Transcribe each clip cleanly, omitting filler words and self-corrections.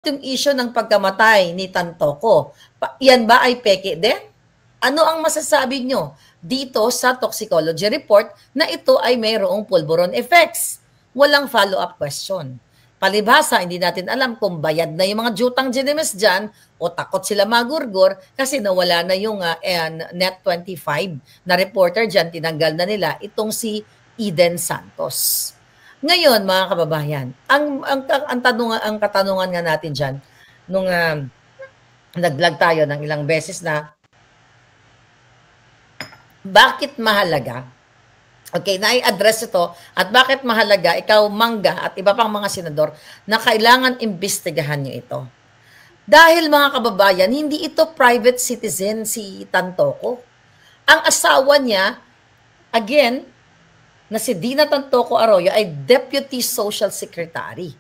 yung issue ng pagkamatay ni Tantoco, yan ba ay peke din? Ano ang masasabi nyo dito sa toxicology report na ito ay mayroong pulburon effects? Walang follow-up question. Palibhasa, hindi natin alam kung bayad na yung mga jutang ginimes dyan o takot sila magurgur kasi nawala na yung Net 25 na reporter dyan, tinanggal na nila itong si Eden Santos. Ngayon, mga kababayan, ang katanungan nga natin dyan, nung nag-vlog tayo ng ilang beses na, bakit mahalaga? Okay, na-i-address ito, at bakit mahalaga, ikaw, Mangga, at iba pang mga senador, na kailangan imbestigahan nyo ito. Dahil, mga kababayan, hindi ito private citizen si Tantoco. Ang asawa niya, again, na si Dina Tantoco Arroyo ay Deputy Social Secretary.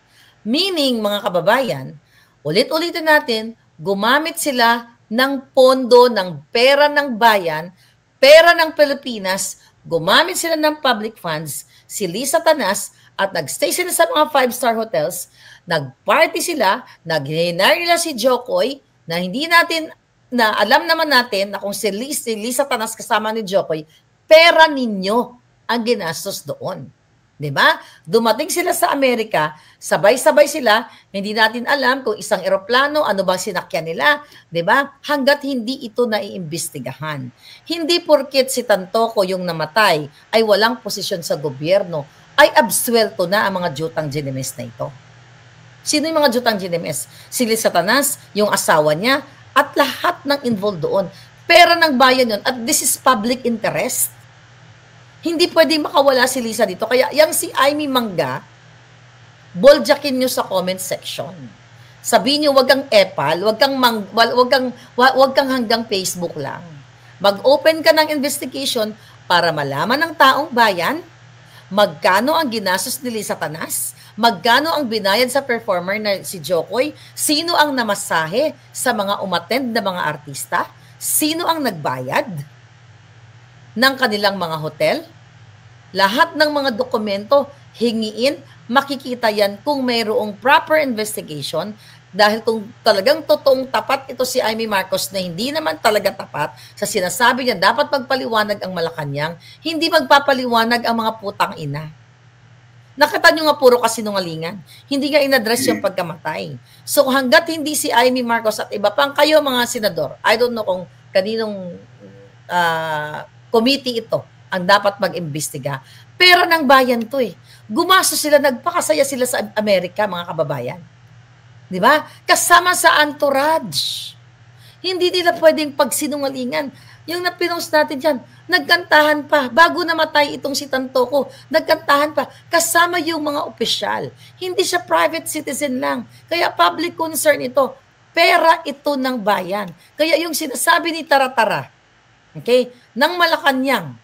Meaning, mga kababayan, ulit-ulitin natin, gumamit sila ng pondo, ng pera ng bayan, pera ng Pilipinas, gumamit sila ng public funds, si Lisa Tanas, at nagstay sila sa mga 5-star hotels, nagparty sila, nag-hinar nila si Jokoy, na hindi natin, na alam naman natin na kung si Lisa Tanas kasama ni Jokoy, pera ninyo ang ginastos doon. 'Di ba? Dumating sila sa Amerika, sabay-sabay sila, hindi natin alam kung isang eroplano, ano ba sinakyan nila, 'di ba? Hangga't hindi ito naiimbestigahan. Hindi porket si Tantoco yung namatay ay walang posisyon sa gobyerno, ay absuelto na ang mga jutang ginimes na ito. Sino yung mga jutang ginimes? Si Lisa Tanas, yung asawa niya, at lahat ng involved doon. Pera ng bayan yun, at this is public interest. Hindi pwedeng makawala si Lisa dito. Kaya yang si Amy Mangga, boljakin nyo sa comment section. Sabihin nyo, wag kang epal, wag kang hanggang Facebook lang. Mag-open ka ng investigation para malaman ng taong bayan magkano ang ginastos ni Lisa Tanas, magkano ang binayad sa performer na si Jokoy, sino ang namasahe sa mga umattend na mga artista, sino ang nagbayad ng kanilang mga hotel. Lahat ng mga dokumento, hingiin, makikita yan kung mayroong proper investigation. Dahil kung talagang totoong tapat ito si Amy Marcos na hindi naman talaga tapat sa sinasabi niya dapat magpaliwanag ang Malacanang, hindi magpapaliwanag ang mga putang ina. Nakita nyo nga puro kasinungalingan. Hindi nga in-address yung pagkamatay. So hanggat hindi si Amy Marcos at iba pang kayo mga senador, I don't know kung kaninong committee ito ang dapat mag-imbestiga. Pera ng bayan to eh. Gumasto sila, nagpakasaya sila sa Amerika, mga kababayan. Di ba? Kasama sa entourage. Hindi nila pwedeng pagsinungalingan. Yung napinost natin dyan, nagkantahan pa. Bago namatay itong si Tantoco, nagkantahan pa. Kasama yung mga opisyal. Hindi siya private citizen lang. Kaya public concern ito. Pera ito ng bayan. Kaya yung sinasabi ni Taratara, okay, ng Malacanang,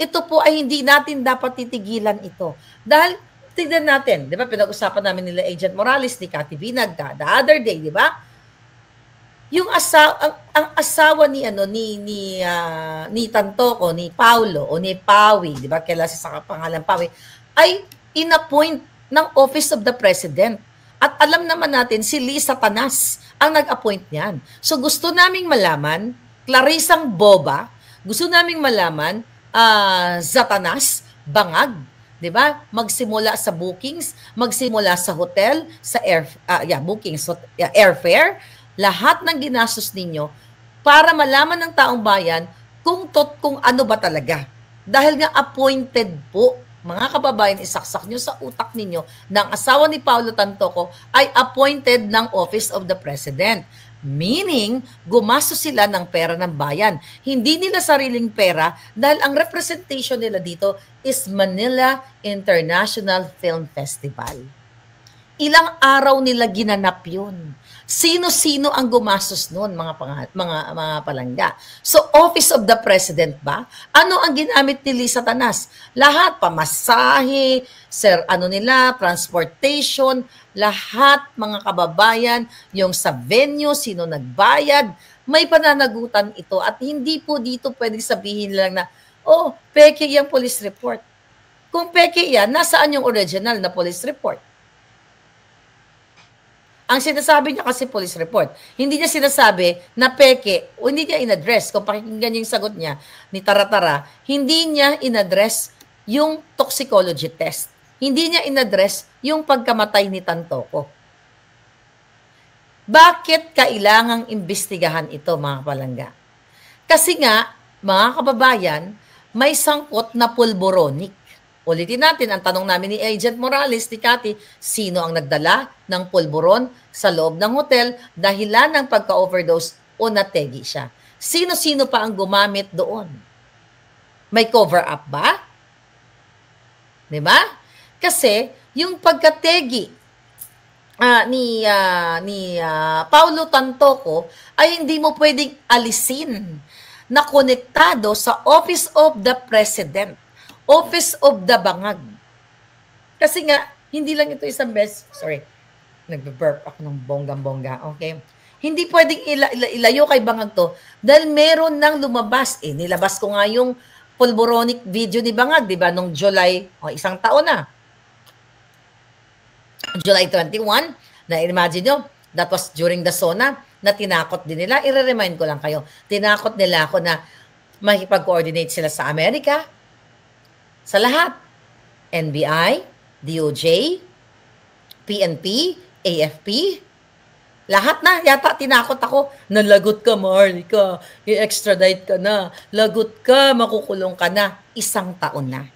ito po ay hindi natin dapat titigilan ito. Dahil, tignan natin, di ba, pinag-usapan namin nila Agent Morales, ni Cathy Binag, the other day, di ba? Yung ang asawa ni ni Tantoco, ni Paulo o ni Pawi, di ba? Kailan sa pangalan Pawi, ay inappoint ng Office of the President. At alam naman natin si Lisa Tanas ang nag-appoint niyan. So gusto naming malaman, Clarisang Boba, gusto naming malaman, Zatanas, Bangag, 'di ba? Magsimula sa bookings, magsimula sa hotel, sa bookings, airfare, lahat ng ginastos ninyo para malaman ng taong bayan kung ano ba talaga. Dahil nga appointed po, mga kababayan, isaksak nyo sa utak ninyo na ang asawa ni Paulo Tantoco ay appointed ng Office of the President. Meaning, gumastos sila ng pera ng bayan. Hindi nila sariling pera dahil ang representation nila dito is Manila International Film Festival. Ilang araw nila ginanap yun. Sino-sino ang gumastos noon, mga palangga? So, Office of the President ba? Ano ang ginamit ni Lisa Tanas? Lahat, pamasahe, transportation, lahat, mga kababayan, yung sa venue, sino nagbayad, may pananagutan ito. At hindi po dito pwedeng sabihin lang na, oh, peke yung police report. Kung peke yan, nasaan yung original na police report? Ang sinasabi niya kasi police report. Hindi niya sinasabi na peke o hindi niya in-address. Kung pakikinggan yung sagot niya ni Taratara, hindi niya in-address yung toxicology test. Hindi niya in-address yung pagkamatay ni Tantoco. Bakit kailangang imbestigahan ito, mga palangga? Kasi nga, mga kababayan, may sangkot na pulboronic. Ulitin natin, ang tanong namin ni Agent Morales, ni Cathy, sino ang nagdala ng pulburon sa loob ng hotel dahilan ng pagka-overdose o nategi siya? Sino-sino pa ang gumamit doon? May cover-up ba? Diba? Kasi, yung pagkategi ni Paulo Tantoco ay hindi mo pwedeng alisin na konektado sa Office of the President, Office of the Bangag. Kasi nga, hindi lang ito isang beses. Sorry, nagbe-burp ako ng bonggang-bongga. Okay? Hindi pwedeng ilayo kay Bangag to dahil meron nang lumabas. Nilabas ko nga yung pulboronic video ni Bangag, di ba? Nung July, isang taon na. July 21, na-imagine nyo, that was during the SONA, na tinakot din nila. I-remind ko lang kayo, tinakot nila ako na makipag-coordinate sila sa Amerika, sa lahat. NBI, DOJ, PNP, AFP, lahat na. Yata tinakot ako, nalagot ka, Marlica, i-extradite ka na, lagot ka, makukulong ka na, 1 taon na.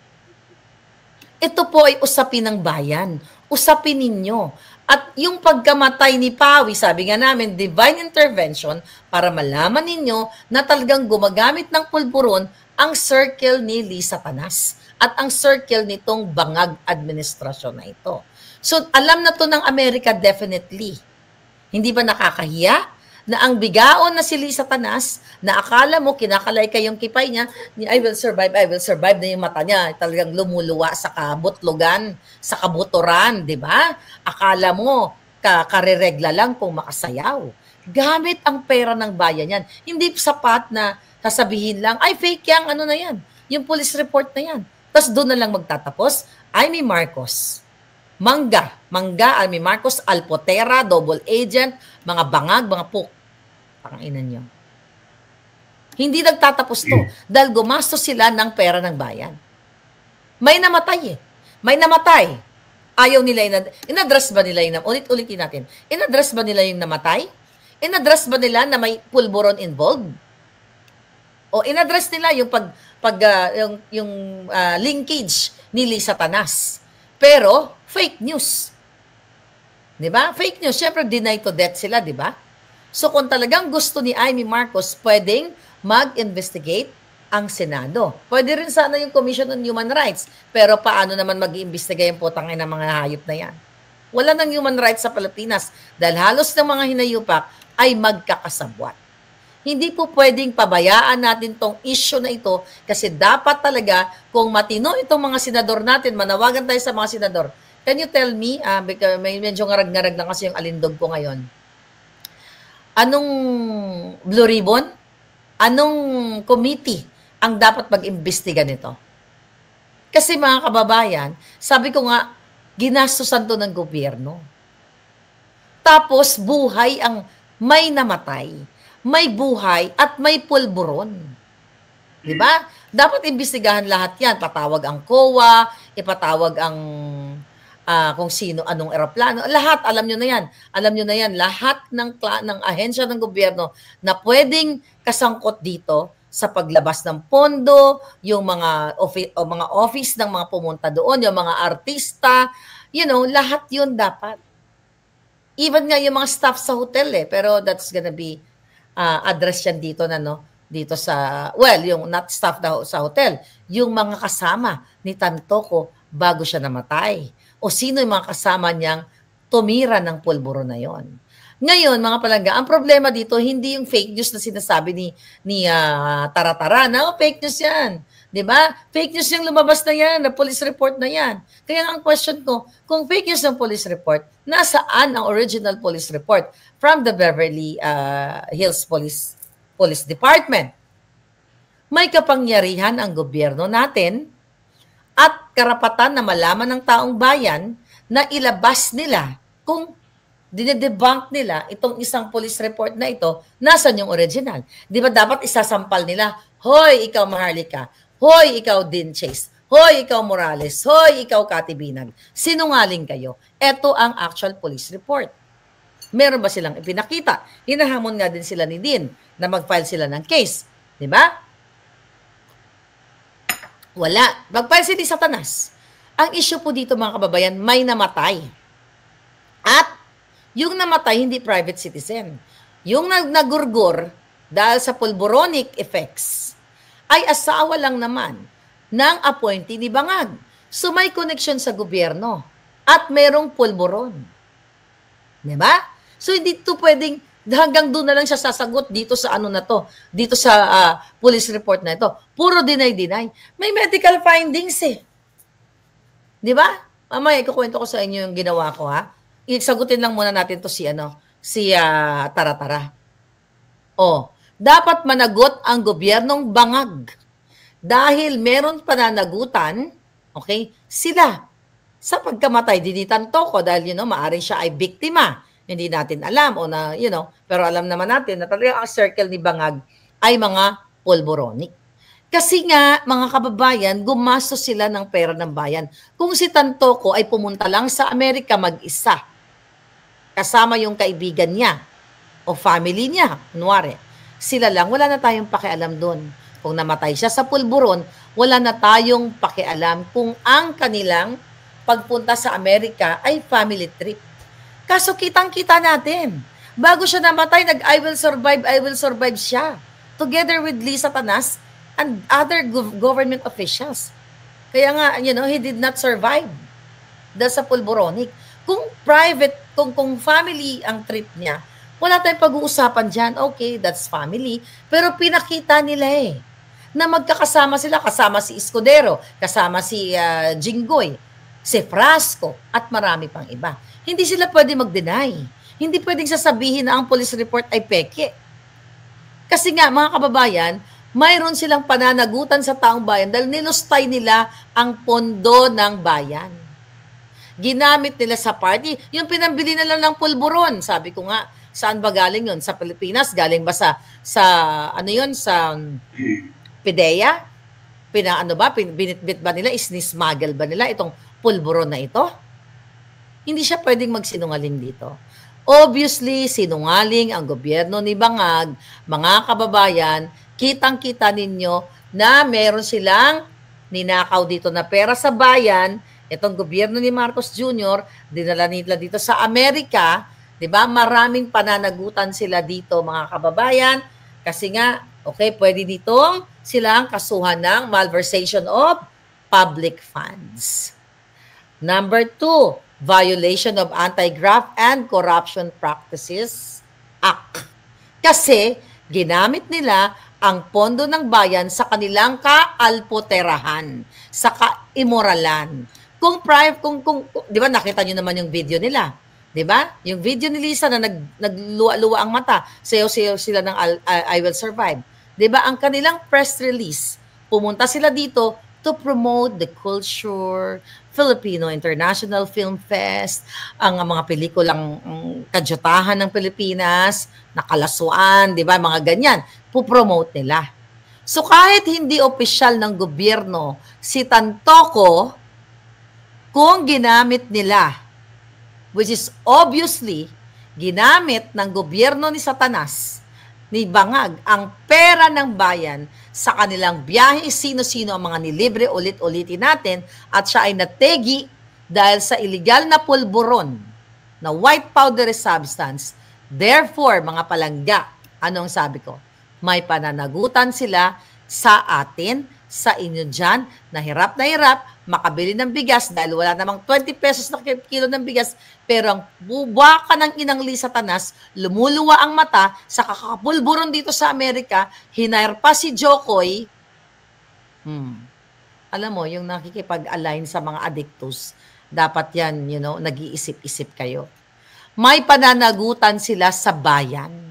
Ito po ay usapin ng bayan. Usapin ninyo. At yung pagkamatay ni Pawi, sabi nga namin, divine intervention para malaman ninyo na talagang gumagamit ng pulburon ang circle ni Lisa Tanas at ang circle nitong Bangag administrasyon na ito. So, alam na to ng Amerika definitely. Hindi ba nakakahiya na ang bigaon na si Lisa Tanas, na akala mo kinakalay kayong kipay niya, I will survive na yung mata niya, talagang lumuluwa sa kabutlugan, sa kabuturan, di ba? Akala mo, kariregla lang kung makasayaw. Gamit ang pera ng bayan yan. Hindi sapat na sasabihin lang, ay fake yan, ano na yan, yung police report na yan. Tapos doon na lang magtatapos, Amy Marcos. Mangga, Amy Marcos, Alpotera, double agent, mga bangag, mga panginan nyo. Hindi nagtatapos to dahil gumastos sila ng pera ng bayan. May namatay eh. May namatay. Ayaw nila, in-address ba nila yung, ulit-ulitin natin, in-address ba nila yung namatay? In-address ba nila na may pulburon involved? O in-address nila yung linkage ni Lisa Tanas? Pero, fake news. Di ba? Fake news. Siyempre, deny to death sila, di ba? So, kung talagang gusto ni Amy Marcos, pwedeng mag-investigate ang Senado. Pwede rin sana yung Commission on Human Rights. Pero paano naman mag-iimbestiga yung putangin ng mga hayop na yan? Wala nang human rights sa Pilipinas dahil halos ng mga hinayupak ay magkakasabwat. Hindi po pwedeng pabayaan natin tong issue na ito kasi dapat talaga kung matino itong mga senador natin, manawagan tayo sa mga senador. Can you tell me, because may medyo ngarag-ngarag na kasi yung alindog ko ngayon. Anong Blue Ribbon? Anong committee ang dapat mag-imbestiga nito? Kasi mga kababayan, sabi ko nga, ginastusan to ng gobyerno. Tapos buhay ang may namatay, may buhay at may pulburon. Di ba? Dapat imbestigahan lahat yan. Patawag ang COA, ipatawag ang kung sino, anong eroplano. Lahat, alam nyo na yan. Alam nyo na yan. Lahat ng ahensya ng gobyerno na pwedeng kasangkot dito sa paglabas ng pondo, yung mga office ng mga pumunta doon, yung mga artista, lahat yun dapat. Even nga yung mga staff sa hotel pero that's gonna be address yan dito dito sa, yung not staff sa hotel, yung mga kasama ni Tantoco bago siya namatay. O sino yung mga kasama niyang tumira ng pulburo na yon. Ngayon, mga palangga, ang problema dito, hindi yung fake news na sinasabi ni Taratara na, fake news yan. Diba? Fake news yung lumabas na yan, na police report na yan. Kaya ang question ko, kung fake news ng police report, nasaan ang original police report from the Beverly Hills Police Department? May kapangyarihan ang gobyerno natin at karapatan na malaman ng taong bayan na ilabas nila kung dinedebunk nila itong isang police report na ito, nasan yung original? Di ba dapat isasampal nila, hoy, ikaw Maharlika, hoy, ikaw Dean Chase, hoy, ikaw Morales, hoy, ikaw Cathy Binag, sinungaling kayo. Ito ang actual police report. Meron ba silang ipinakita? Hinahamon nga din sila ni Dean na mag-file sila ng case. Di ba? Wala. Mag-file si Satanas. Ang issue po dito mga kababayan, may namatay. At yung namatay, hindi private citizen. Yung nagurgur dahil sa pulboronic effects, ay asawa lang naman ng appointee ni Bangag. So may connection sa gobyerno at merong pulboron. Diba? So hindi ito pwedeng hanggang doon na lang siya sasagot dito sa ano na to, dito sa police report na ito. Puro deny. May medical findings eh. Di ba? Mamaya ikukwento ko sa inyo yung ginawa ko ha. Isagutin lang muna natin to si Tara-Tara. Dapat managot ang gobyernong Bangag. Dahil meron pananagutan, okay, sila sa pagkamatay ni Tantoko dahil maaring siya ay biktima. Hindi natin alam pero alam naman natin na talaga ang circle ni Bangag ay mga pulboronic. Kasi nga, mga kababayan, gumastos sila ng pera ng bayan. Kung si Tantoko ay pumunta lang sa Amerika mag-isa, kasama yung kaibigan niya o family niya, kunwari, sila lang, wala na tayong pakialam doon. Kung namatay siya sa pulburon, wala na tayong pakialam kung ang kanilang pagpunta sa Amerika ay family trip. Kaso kitang-kita natin. Bago siya namatay, I will survive siya. Together with Lisa Tanas and other government officials. Kaya nga, he did not survive dahil sa pulboronic. Kung private, kung family ang trip niya, wala tayong pag-uusapan dyan. Okay, that's family. Pero pinakita nila na magkakasama sila. Kasama si Escudero, kasama si Jinggoy, si Frasco, at marami pang iba. Hindi sila pwede mag-deny. Hindi pwedeng sasabihin na ang police report ay peke. Kasi nga, mga kababayan, mayroon silang pananagutan sa taong bayan dahil nilustay nila ang pondo ng bayan. Ginamit nila sa party. Yung pinambili na lang ng pulburon, sabi ko nga, saan ba galing yun? Sa Pilipinas? Galing ba sa PIDEA? Binitbit ba nila? Isnismaggle ba nila itong pulburon na ito? Hindi siya pwedeng magsinungaling dito. Obviously, sinungaling ang gobyerno ni Bangag. Mga kababayan, kitang-kita ninyo na meron silang ninakaw dito na pera sa bayan. Itong gobyerno ni Marcos Jr., dinala nila dito sa Amerika, 'di ba? Maraming pananagutan sila dito, mga kababayan, kasi nga, okay, pwede ditong silang kasuhan ng malversation of public funds. Number 2, violation of Anti-Graft and Corruption Practices Act. Kasi ginamit nila ang pondo ng bayan sa kanilang kaalpoterahan, sa kaimoralan. Kung 'di ba nakita niyo naman yung video nila, 'di ba? Yung video ni Lisa na nagluwa-luwa ang mata, sayaw-sayaw sila ng I Will Survive. 'Di ba? Ang kanilang press release, pumunta sila dito to promote the culture, Filipino International Film Fest, ang mga pelikulang kadyutahan ng Pilipinas, nakalaswaan, 'di ba? Mga ganyan, pupromote nila. So kahit hindi opisyal ng gobyerno si Tantoko, kung ginamit nila, which is obviously ginamit ng gobyerno ni Satanas, ni Bangag, ang pera ng bayan sa kanilang biyahe, sino-sino ang mga nilibre, ulit-ulitin natin, at siya ay nategi dahil sa illegal na pulburon na white powdery substance. Therefore, mga palangga, anong sabi ko? May pananagutan sila sa atin, sa inyo dyan, na hirap makabili ng bigas dahil wala namang 20 pesos na kilo ng bigas, pero ang bubaka ng inang Lisa Tanas, lumuluwa ang mata sa kakapulburon dito sa Amerika, hinire pa si Jokoy. Alam mo, yung nakikipag-align sa mga addictus, dapat yan, nag-iisip-isip kayo. May pananagutan sila sa bayan.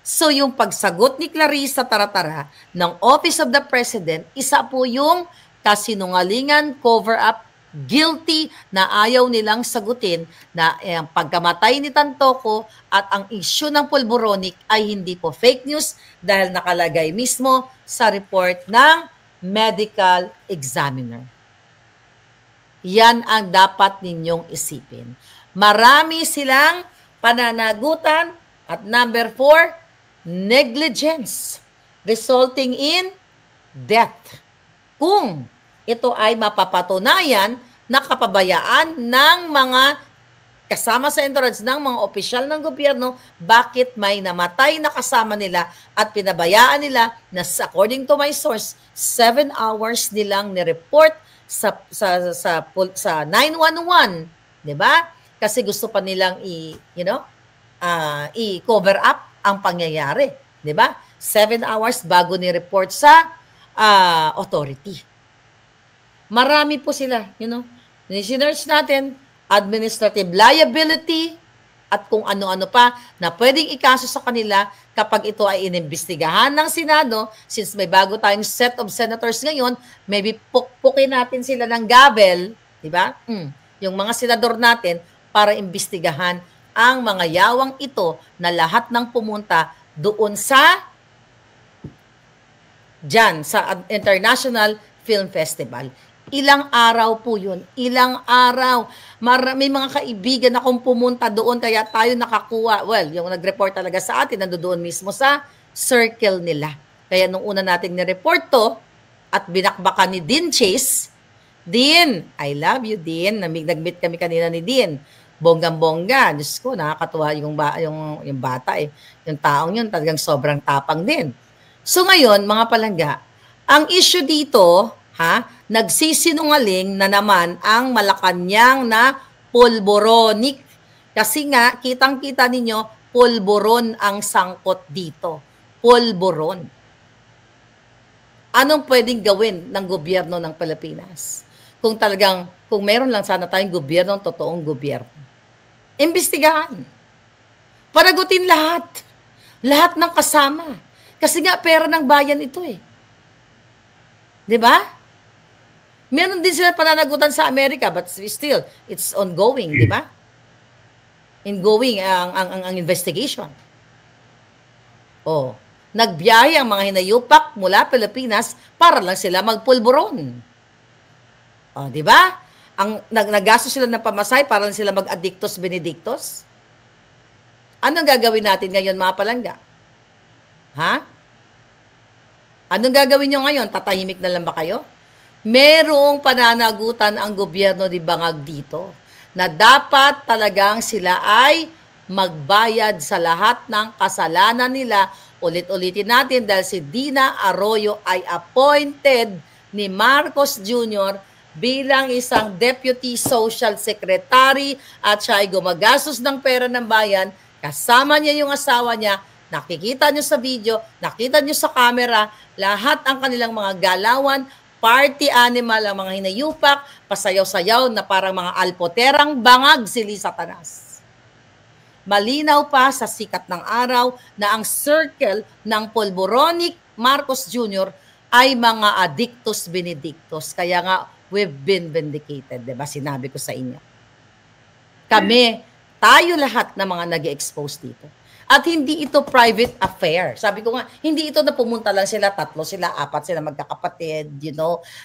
So yung pagsagot ni Clarissa Tara-Tara ng Office of the President, isa po yung kasinungalingan, cover-up, guilty na ayaw nilang sagutin na ang pagkamatay ni Tantoco at ang issue ng pulboronic ay hindi po fake news dahil nakalagay mismo sa report ng medical examiner. Yan ang dapat ninyong isipin. Marami silang pananagutan at number 4, negligence resulting in death. Kung ito ay mapapatunayan na kapabayaan ng mga kasama sa entourage ng mga opisyal ng gobyerno, bakit may namatay na kasama nila at pinabayaan nila na according to my source, 7 hours nilang ni-report sa 911, 'di ba? Kasi gusto pa nilang i-cover up ang pangyayari, 'di ba? 7 hours bago ni-report sa authority. Marami po sila, Sinerge natin, administrative liability, at kung ano-ano pa na pwedeng ikaso sa kanila kapag ito ay inimbestigahan ng Senado. Since may bago tayong set of senators ngayon, maybe pukpukin natin sila ng gavel, di ba? Yung mga senador natin para imbestigahan ang mga yawang ito na lahat ng pumunta doon sa International Film Festival. Ilang araw po yun. Ilang araw. May mga kaibigan akong pumunta doon kaya tayo nakakuha. Well, yung nag-report talaga sa atin, nandoon mismo sa circle nila. Kaya nung una nating ni-report to at binakbakan ni Dean Chase, Dean, I love you, Dean. Nag-meet kami kanina ni Dean. Bonggang-bongga. Diyos ko, nakakatuwa yung bata eh. Yung taong yun, talagang sobrang tapang din. So ngayon, mga palangga, ang issue dito, nagsisinungaling na naman ang Malacanang na pulboronic. Kasi nga, kitang-kita ninyo, pulboron ang sangkot dito. Pulboron. Anong pwedeng gawin ng gobyerno ng Pilipinas? Kung meron lang sana tayong gobyerno, totoong gobyerno. Imbestigahan. Panagutin lahat. Lahat ng kasama. Kasi nga, pera ng bayan ito eh. Diba? Meron din sila pananagutan sa Amerika, but still, it's ongoing, di ba? Ongoing ang investigation. Nagbiyahe ang mga hinayupak mula Pilipinas para lang sila magpulburon. Di ba? Naggasto sila ng pamasay para lang sila mag-addictos benedictos. Anong gagawin natin ngayon, mga palangga? Anong gagawin nyo ngayon? Tatahimik na lang ba kayo? Merong pananagutan ang gobyerno ni Bangag dito na dapat talagang sila ay magbayad sa lahat ng kasalanan nila. Ulit-ulitin natin dahil si Dina Arroyo ay appointed ni Marcos Jr. bilang isang Deputy Social Secretary at siya ay gumagastos ng pera ng bayan. Kasama niya yung asawa niya. Nakikita nyo sa video, nakita nyo sa camera, lahat ang kanilang mga galawan, party animal, ang mga hinayupak, pasayaw-sayaw na parang mga alpoterang bangag si Lisa Tanas. Malinaw pa sa sikat ng araw na ang circle ng Pulboronic Marcos Jr. ay mga addictus benedictus. Kaya nga, we've been vindicated. Diba? Sinabi ko sa inyo. Tayo lahat na mga nag-expose dito. At hindi ito private affair. Sabi ko nga, hindi ito na pumunta lang sila, 3 sila, 4 sila magkakapatid,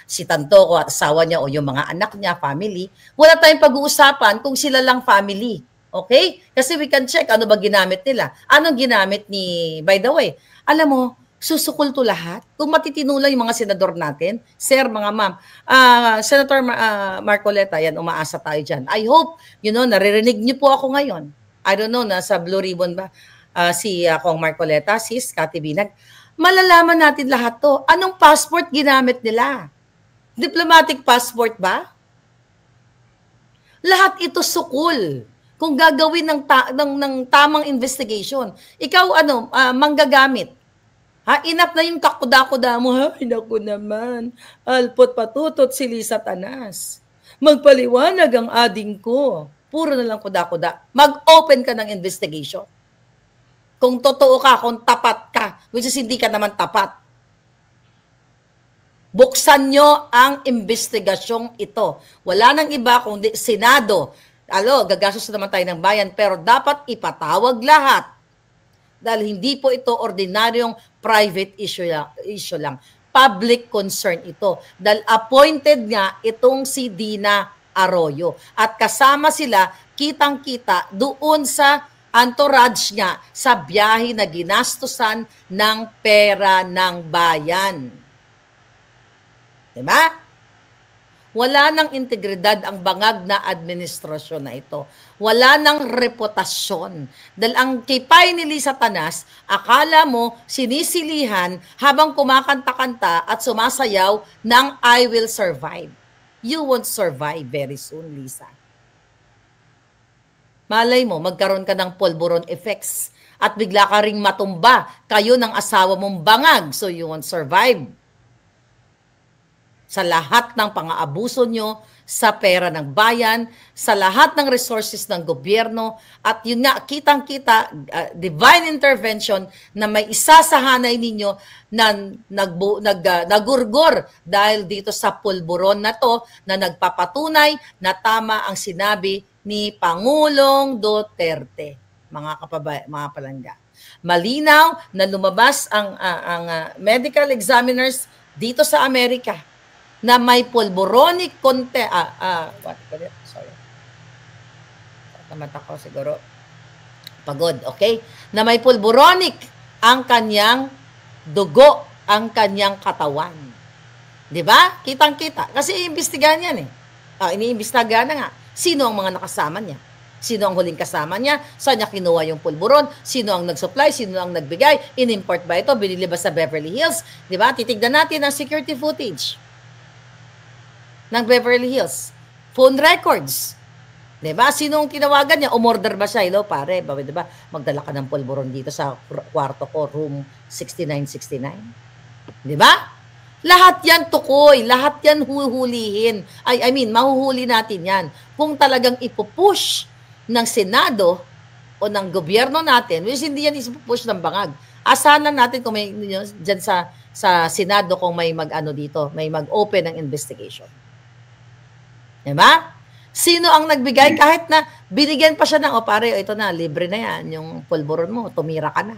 si Tantoco at asawa niya o yung mga anak niya, family. Wala tayong pag-uusapan kung sila lang family. Okay? Kasi we can check ano ba ginamit nila. Anong ginamit by the way, alam mo, susukol to lahat. Kung matitino lang yung mga senador natin, sir, mga ma'am, Senator Marcoleta, yan, umaasa tayo dyan. I hope, naririnig niyo po ako ngayon. I don't know, nasa Blue Ribbon ba si Kong Marcoleta, sis, Kati Binag. Malalaman natin lahat to. Anong passport ginamit nila? Diplomatic passport ba? Lahat ito sukul. Kung gagawin ng tamang investigation. Ikaw, manggagamit. Enough na yung kakuda-kuda mo. Naku naman. Alpot patutot si Lisa Tanas. Magpaliwanag ang ading ko. Puro na lang kuda-kuda. Mag-open ka ng investigation. Kung totoo ka, kung tapat ka, which is hindi ka naman tapat. Buksan buksan nyo ang investigasyong ito. Wala nang iba kundi Senado. Gagastos naman tayo ng bayan, pero dapat ipatawag lahat. Dahil hindi po ito ordinaryong private issue lang. Public concern ito. Dahil appointed nga itong si Dina Arroyo. At kasama sila, kitang-kita doon sa entourage niya sa biyahe na ginastusan ng pera ng bayan. Diba? Wala nang integridad ang bangag na administrasyon na ito. Wala nang reputasyon. Dahil ang kipay ni Lisa Tanas, akala mo sinisilihan habang kumakanta-kanta at sumasayaw ng I will survive. You won't survive very soon, Lisa. Malay mo, magkaroon ka ng polvoron effects at bigla ka ring matumba kayo ng asawa mong bangag, so you won't survive. Sa lahat ng pang-aabuso nyo, sa pera ng bayan, sa lahat ng resources ng gobyerno, at yun nga, kitang-kita, divine intervention na may isa sa hanay ninyo na nagurgor dahil dito sa pulburon na to na nagpapatunay na tama ang sinabi ni Pangulong Duterte, mga palangga. Malinaw na lumabas ang medical examiners dito sa Amerika na may pulboronic content, sorry. Tamata ko siguro. Pagod, okay? Na may pulboronic ang kanyang dugo, ang kanyang katawan. 'Di ba? Kitang-kita. Kasi iimbestigahan yan eh. Iniimbestigahan na nga. Sino ang mga nakasama niya? Sino ang huling kasama niya? Saan niya kinuha yung pulburon? Sino ang nag-supply? Sino ang nagbigay? In-import ba ito? Binili ba sa Beverly Hills? 'Di ba? Titignan natin ang security footage ng Beverly Hills. Phone records. Diba? Sino ang tinawagan niya? Umorder ba siya? Hello, pare. Diba? Magdala ka ng pulburon dito sa kwarto ko, room 6969. Diba? Lahat yan tukoy. Lahat yan huhulihin. Mahuhuli natin yan. Kung talagang ipupush ng Senado o ng gobyerno natin, which hindi yan ipupush ng bangag. Asahan natin kung may dyan sa Senado kung may may mag-open ng investigation. Diba? Sino ang nagbigay? Kahit na binigyan pa siya ng, pare, ito na, libre na yan, yung pulburon mo, tumira ka na.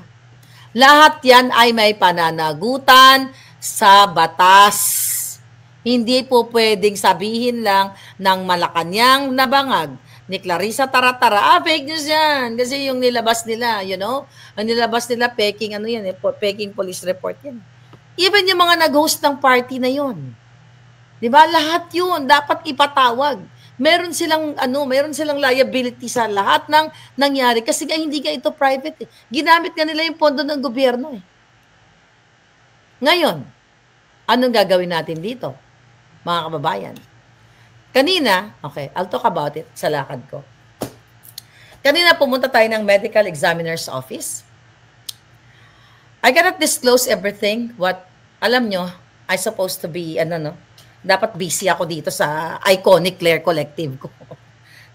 Lahat yan ay may pananagutan sa batas. Hindi po pwedeng sabihin lang ng Malacanang na bangag ni Clarissa Taratara, fake news yan. Kasi yung nilabas nila, ang nilabas nila, peking police report yan. Even yung mga nag-host ng party na yon. Diba? Lahat yun, dapat ipatawag. Meron silang liability sa lahat ng nangyari kasi hindi nga ito private. Ginamit nga nila yung pondo ng gobyerno. Ngayon, anong gagawin natin dito, mga kababayan? Kanina, I'll talk about it sa lakad ko. Kanina pumunta tayo ng medical examiner's office. I cannot disclose everything. Alam nyo, I supposed to be, dapat busy ako dito sa iconic Claire Collective ko.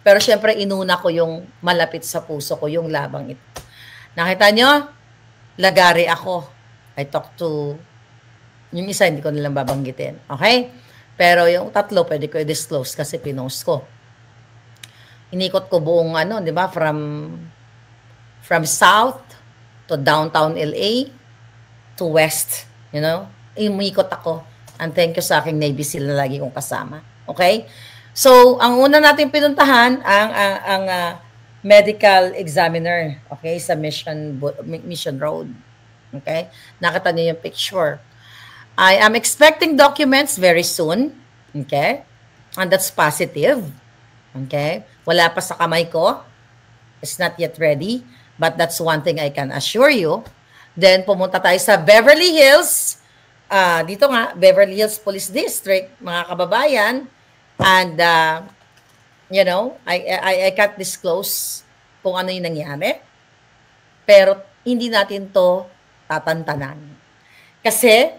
Pero syempre, inuna ko yung malapit sa puso ko, yung labang ito. Nakita nyo? Lagari ako. I talk to, yung isa hindi ko nilang babanggitin. Okay? Pero yung tatlo, pwede ko i-disclose kasi pinost ko. Inikot ko buong, di ba? From south to downtown LA to west. Umikot ako. And thank you sa aking Navy SEAL na lagi kong kasama. Okay? So, ang una natin pinuntahan, ang medical examiner. Okay? Sa Mission Road. Okay? Nakita niyo yung picture. I am expecting documents very soon. Okay? And that's positive. Okay? Wala pa sa kamay ko. It's not yet ready. But that's one thing I can assure you. Then, pumunta tayo sa Beverly Hills. Dito nga, Beverly Hills Police District, mga kababayan. And, I can't disclose kung ano yung nangyari. Pero, hindi natin to tatantanan. Kasi,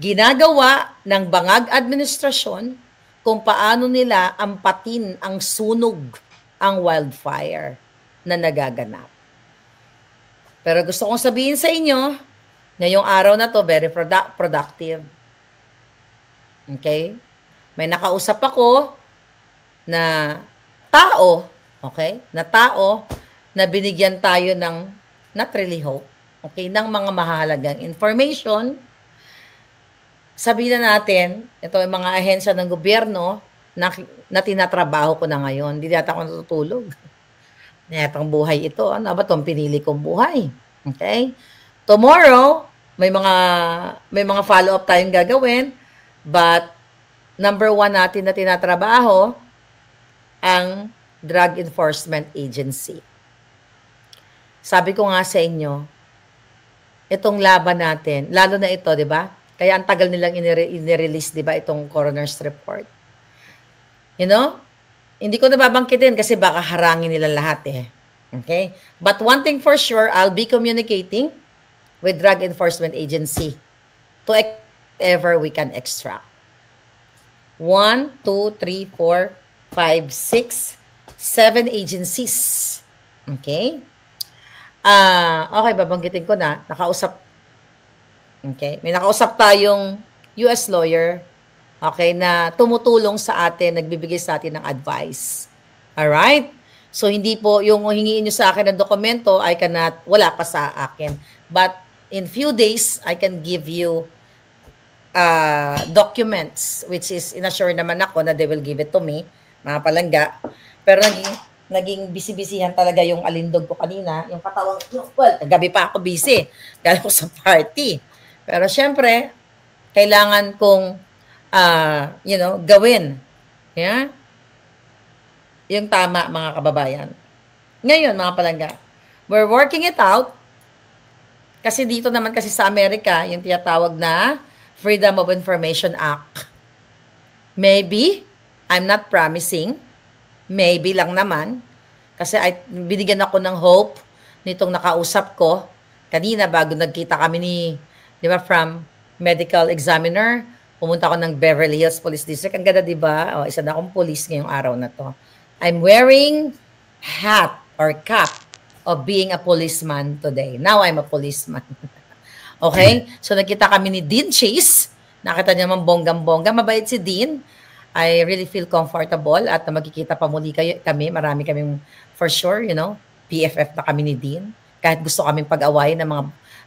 ginagawa ng bangag administrasyon kung paano nila ampatin ang sunog, ang wildfire na nagaganap. Pero gusto kong sabihin sa inyo, ngayong araw na to, very productive. Okay? May nakausap ako na tao, okay? Na tao na binigyan tayo ng, not really hope, okay, ng mga mahalagang information. Sabihin na natin, ito yung mga ahensya ng gobyerno na tinatrabaho ko na ngayon. Hindi yata ako natutulog. Netong buhay ito. Ano ba itong pinili kong buhay? Okay? Tomorrow, may mga follow-up tayong gagawin. But, number 1 natin na tinatrabaho, ang Drug Enforcement Agency. Sabi ko nga sa inyo, itong laban natin, lalo na ito, di ba? Kaya ang tagal nilang inirelease, di ba, itong coroner's report. You know? Hindi ko nababangkitin kasi baka harangin nila lahat eh. Okay? But one thing for sure, I'll be communicating with Drug Enforcement Agency to ever we can extract. 1, 2, 3, 4, 5, 6, 7 agencies. Okay? Okay, babanggitin ko na. Nakausap. Okay? May nakausap tayong US lawyer, okay, na tumutulong sa atin, nagbibigay sa atin ng advice. Alright? So, hindi po yung hingiin nyo sa akin ng dokumento, wala pa sa akin. But, in few days, I can give you documents, which is, inassure naman ako na they will give it to me, mga palangga. Pero naging busy-busyhan talaga yung alindog ko kanina, yung katawang, well, gabi pa ako busy, galing ko sa party. Pero syempre, kailangan kong, gawin. Yeah? Yung tama, mga kababayan. Ngayon, mga palangga, we're working it out. Kasi dito naman kasi sa Amerika, yung tinatawag na Freedom of Information Act. Maybe, I'm not promising, maybe lang naman, kasi binigyan ako ng hope nitong nakausap ko kanina bago nagkita kami di ba, from medical examiner, pumunta ako ng Beverly Hills Police District. Ang ganda, di ba? Isa na akong police ngayong araw na to. I'm wearing hat or cap of being a policeman today. Now I'm a policeman. Okay? So nakita kami ni Dean Chase. Nakita niya man bonggang-bongga. Mabait si Dean. I really feel comfortable at magkikita pa muli kami. Marami kaming, for sure, PFF na kami ni Dean. Kahit gusto kaming pag-awayin ng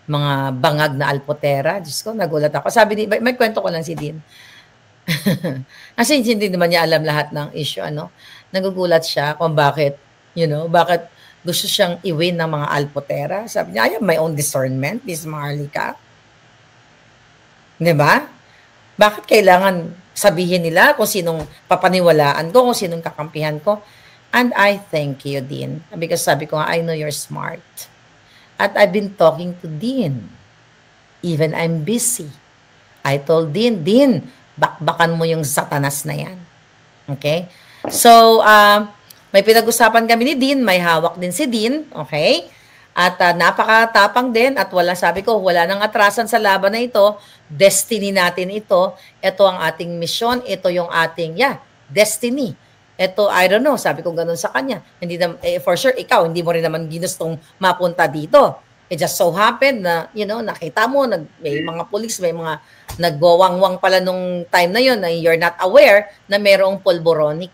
mga bangag na alpotera. Diyos ko, nagulat ako. Sabi may kwento ko lang si Dean. Kasi hindi naman niya alam lahat ng issue, Nagugulat siya kung bakit gusto siyang i-win ng mga alpotera. Sabi niya, I have my own discernment, Miss Marlica. Di ba? Bakit kailangan sabihin nila kung sinong papaniwalaan ko, kung sinong kakampihan ko? And I thank you, Dean. Because sabi ko nga, I know you're smart. At I've been talking to Dean. Even I'm busy. I told Dean, bakbakan mo yung satanas na yan. Okay? So, may pinag-usapan kami ni Dean, may hawak din si Dean, okay? At napakatapang din at sabi ko, wala nang atrasan sa laban na ito. Destiny natin ito. Ito ang ating mission. Ito yung ating, destiny. Ito, I don't know, sabi ko ganun sa kanya. Hindi for sure, ikaw, hindi mo rin naman ginustong mapunta dito. It just so happened na, nakita mo, may mga police, may mga nagwawangwang pala nung time na yun na you're not aware na mayroong pulboronic.